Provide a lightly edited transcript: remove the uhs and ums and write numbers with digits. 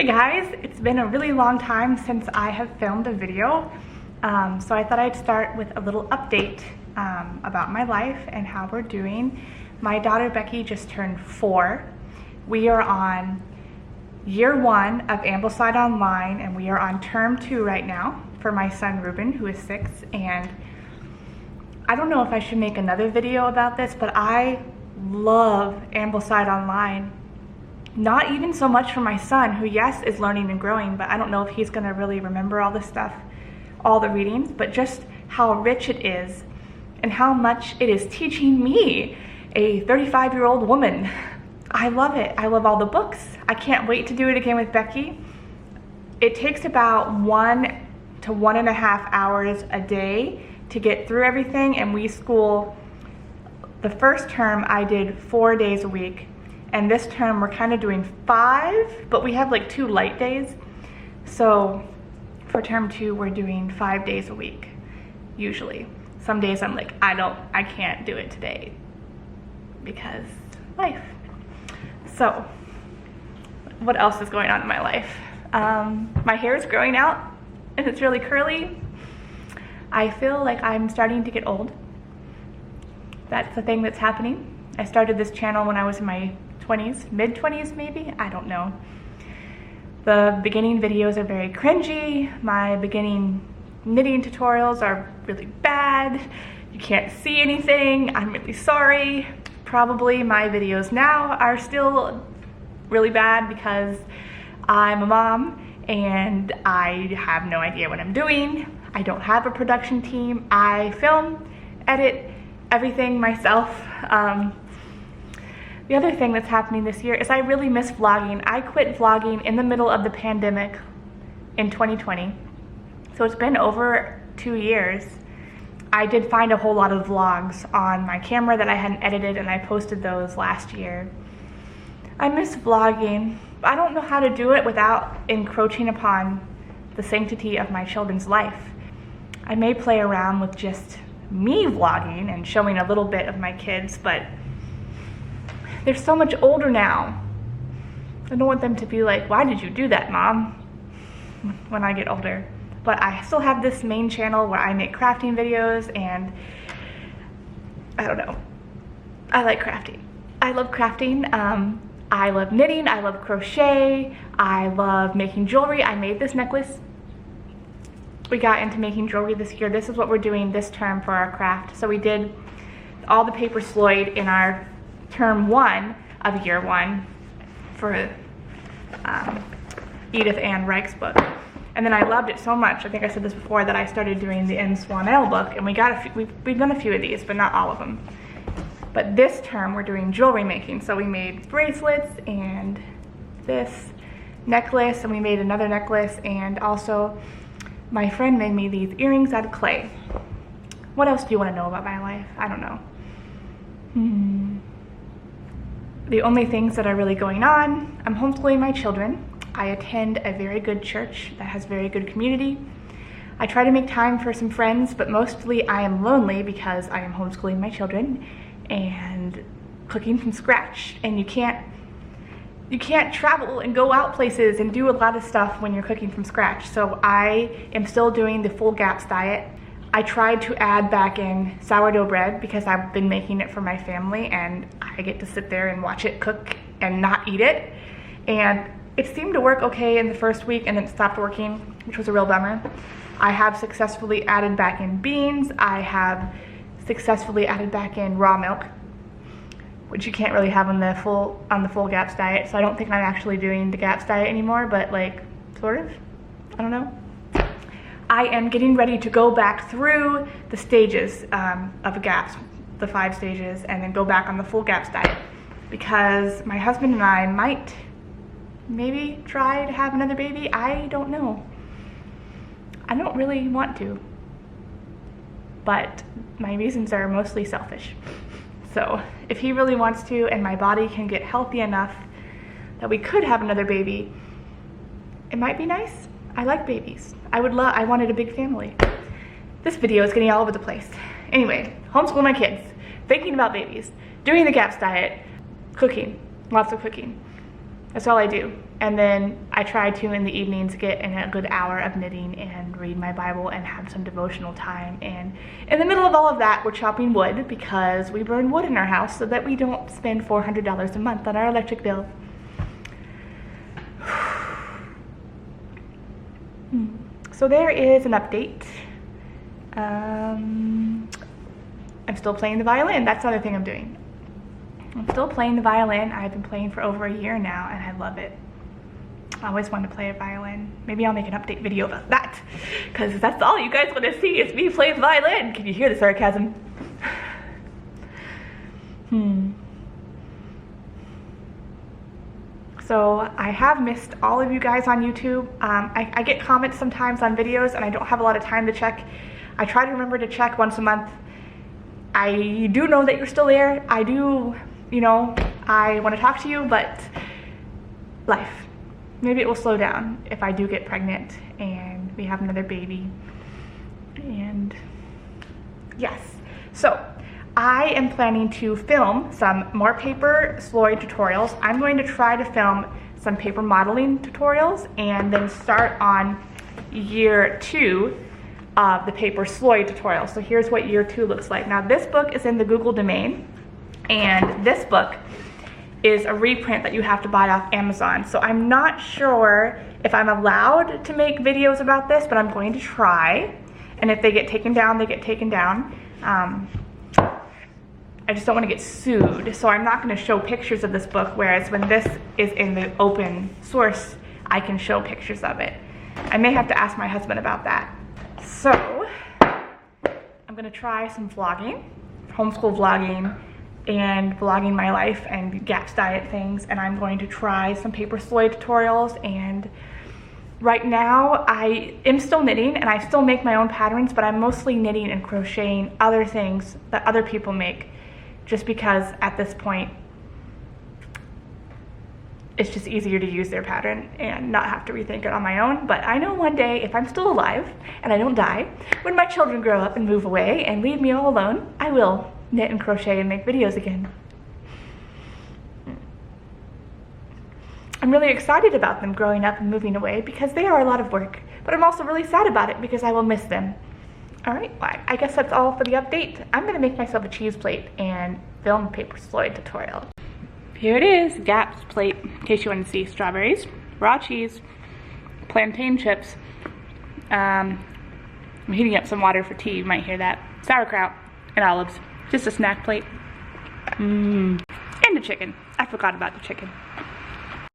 Hey guys, it's been a really long time since I have filmed a video, so I thought I'd start with a little update about my life and how we're doing. My daughter Becky just turned 4. We are on year 1 of Ambleside Online, and we are on term 2 right now for my son Ruben, who is 6. And I don't know if I should make another video about this, but I love Ambleside Online. Not even so much for my son, who yes is learning and growing, but I don't know if he's gonna really remember all this stuff, all the readings, but just how rich it is and how much it is teaching me, a 35-year-old woman. I love it. I love all the books. I can't wait to do it again with Becky. It takes about 1 to 1.5 hours a day to get through everything, and we school, the first term I did 4 days a week. And this term we're kind of doing 5, but we have like 2 light days. So for term 2 we're doing 5 days a week, usually. Some days I'm like, I can't do it today because life. So what else is going on in my life? My hair is growing out and it's really curly. I feel like I'm starting to get old. That's the thing that's happening. I started this channel when I was in my 20s, mid-20s maybe, I don't know. The beginning videos are very cringy. My beginning knitting tutorials are really bad. You can't see anything. I'm really sorry. Probably my videos now are still really bad because I'm a mom and I have no idea what I'm doing. I don't have a production team. I film, edit everything myself. The other thing that's happening this year is I really miss vlogging. I quit vlogging in the middle of the pandemic in 2020. So it's been over 2 years. I did find a whole lot of vlogs on my camera that I hadn't edited, and I posted those last year. I miss vlogging. I don't know how to do it without encroaching upon the sanctity of my children's life. I may play around with just me vlogging and showing a little bit of my kids, but they're so much older now. I don't want them to be like, why did you do that, Mom? When I get older. But I still have this main channel where I make crafting videos, and I don't know. I like crafting. I love crafting. I love knitting. I love crochet. I love making jewelry. I made this necklace. We got into making jewelry this year. This is what we're doing this term for our craft. So we did all the paper sloyd in our term 1 of year 1 for Edith Ann Reich's book. And then I loved it so much, I think I said this before, that I started doing the N. Swanell book, and we've done a few of these, but not all of them. But this term we're doing jewelry making. So we made bracelets and this necklace, and we made another necklace, and also my friend made me these earrings out of clay. What else do you want to know about my life? I don't know. The only things that are really going on, I'm homeschooling my children. I attend a very good church that has very good community. I try to make time for some friends, but mostly I am lonely because I am homeschooling my children and cooking from scratch. And you can't travel and go out places and do a lot of stuff when you're cooking from scratch. So I am still doing the full GAPS diet. I tried to add back in sourdough bread because I've been making it for my family, and I get to sit there and watch it cook and not eat it. And it seemed to work okay in the first week, and then it stopped working, which was a real bummer. I have successfully added back in beans. I have successfully added back in raw milk, which you can't really have on the full GAPS diet. So I don't think I'm actually doing the GAPS diet anymore, but like sort of, I don't know. I am getting ready to go back through the stages of GAPS, the 5 stages, and then go back on the full GAPS diet, because my husband and I might maybe try to have another baby. I don't know. I don't really want to, but my reasons are mostly selfish. So if he really wants to and my body can get healthy enough that we could have another baby, it might be nice. I like babies. I wanted a big family. This video is getting all over the place. Anyway, homeschool my kids, thinking about babies, doing the GAPS diet, cooking, lots of cooking. That's all I do. And then I try to, in the evenings, get in a good hour of knitting and read my Bible and have some devotional time. And in the middle of all of that, we're chopping wood because we burn wood in our house so that we don't spend $400 a month on our electric bill. So there is an update. I'm still playing the violin. That's another thing I'm doing. I'm still playing the violin. I've been playing for over a year now and I love it. I always wanted to play a violin. Maybe I'll make an update video about that, because that's all you guys want to see is me play the violin. Can you hear the sarcasm? So I have missed all of you guys on YouTube. I get comments sometimes on videos and I don't have a lot of time to check. I try to remember to check once a month. I do know that you're still there. I do, you know, I want to talk to you, but life. Maybe it will slow down if I do get pregnant and we have another baby. And yes, so I am planning to film some more paper sloyd tutorials. I'm going to try to film some paper modeling tutorials and then start on year 2 of the paper sloyd tutorial. So here's what year 2 looks like. Now this book is in the Google domain, and this book is a reprint that you have to buy off Amazon. So I'm not sure if I'm allowed to make videos about this, but I'm going to try. And if they get taken down, they get taken down. I just don't want to get sued. So I'm not going to show pictures of this book, whereas when this is in the open source, I can show pictures of it. I may have to ask my husband about that. So I'm going to try some vlogging, homeschool vlogging, and vlogging my life and GAPS diet things, and I'm going to try some paper sloyd tutorials. And right now I am still knitting and I still make my own patterns, but I'm mostly knitting and crocheting other things that other people make, just because at this point it's just easier to use their pattern and not have to rethink it on my own. But I know one day, if I'm still alive and I don't die, when my children grow up and move away and leave me all alone, I will knit and crochet and make videos again. I'm really excited about them growing up and moving away because they are a lot of work, but I'm also really sad about it because I will miss them. All right, well, I guess that's all for the update. I'm gonna make myself a cheese plate and film a paper sloyd tutorial. Here it is, GAPS plate, in case you want to see. Strawberries, raw cheese, plantain chips. I'm heating up some water for tea, you might hear that. Sauerkraut and olives. Just a snack plate. And the chicken. I forgot about the chicken.